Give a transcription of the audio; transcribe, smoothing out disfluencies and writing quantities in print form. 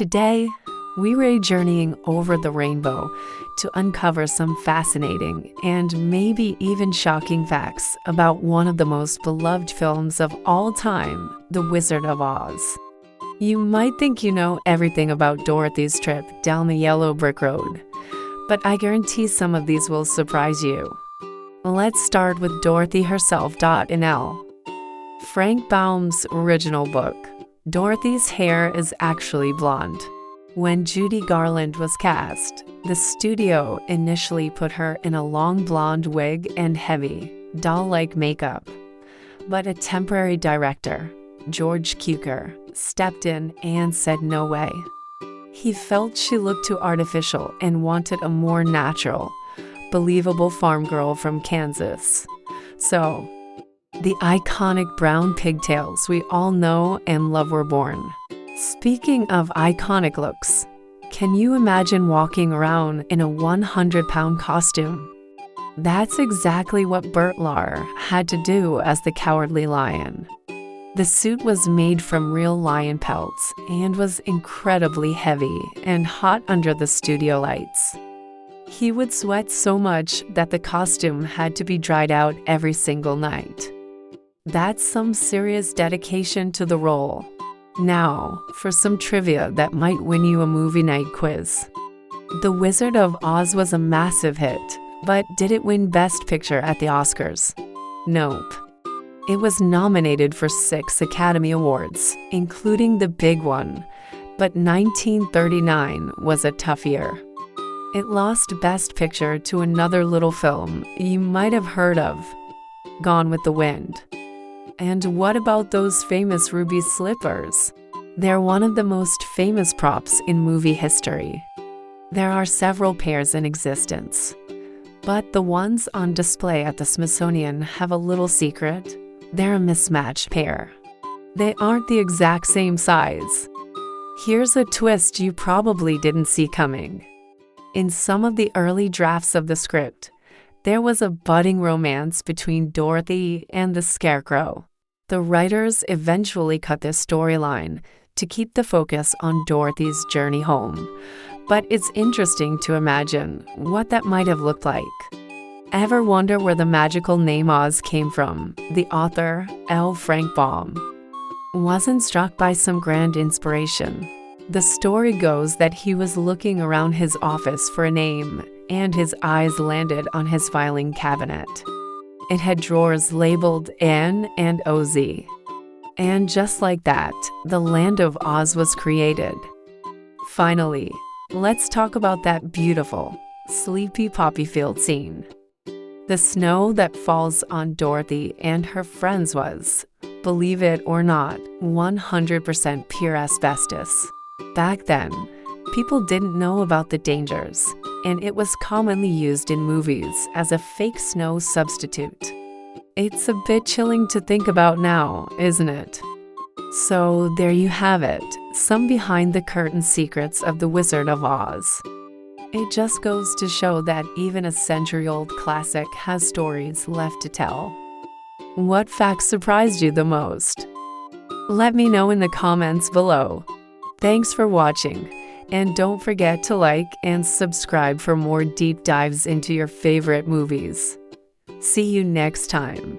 Today, we're journeying over the rainbow to uncover some fascinating and maybe even shocking facts about one of the most beloved films of all time, The Wizard of Oz. You might think you know everything about Dorothy's trip down the yellow brick road, but I guarantee some of these will surprise you. Let's start with Dorothy herself. NL. Frank Baum's original book, Dorothy's hair is actually blonde. When Judy Garland was cast, the studio initially put her in a long blonde wig and heavy, doll-like makeup. But a temporary director, George Cukor, stepped in and said no way. He felt she looked too artificial and wanted a more natural, believable farm girl from Kansas. So, the iconic brown pigtails we all know and love were born. Speaking of iconic looks, can you imagine walking around in a 100-pound costume? That's exactly what Bert Lahr had to do as the Cowardly Lion. The suit was made from real lion pelts and was incredibly heavy and hot under the studio lights. He would sweat so much that the costume had to be dried out every single night. That's some serious dedication to the role. Now, for some trivia that might win you a movie night quiz. The Wizard of Oz was a massive hit, but did it win Best Picture at the Oscars? Nope. It was nominated for 6 Academy Awards, including the big one, but 1939 was a tough year. It lost Best Picture to another little film you might have heard of, Gone with the Wind. And what about those famous ruby slippers? They're one of the most famous props in movie history. There are several pairs in existence, but the ones on display at the Smithsonian have a little secret. They're a mismatched pair. They aren't the exact same size. Here's a twist you probably didn't see coming. In some of the early drafts of the script, there was a budding romance between Dorothy and the Scarecrow. The writers eventually cut this storyline to keep the focus on Dorothy's journey home, but it's interesting to imagine what that might have looked like. Ever wonder where the magical name Oz came from? The author, L. Frank Baum, wasn't struck by some grand inspiration. The story goes that he was looking around his office for a name, and his eyes landed on his filing cabinet. It had drawers labeled N and OZ. And just like that, the land of Oz was created. Finally, let's talk about that beautiful, sleepy poppy field scene. The snow that falls on Dorothy and her friends was, believe it or not, 100% pure asbestos. Back then, people didn't know about the dangers, and it was commonly used in movies as a fake snow substitute. It's a bit chilling to think about now, isn't it? So there you have it, some behind-the-curtain secrets of The Wizard of Oz. It just goes to show that even a century-old classic has stories left to tell. What facts surprised you the most? Let me know in the comments below. Thanks for watching, and don't forget to like and subscribe for more deep dives into your favorite movies. See you next time.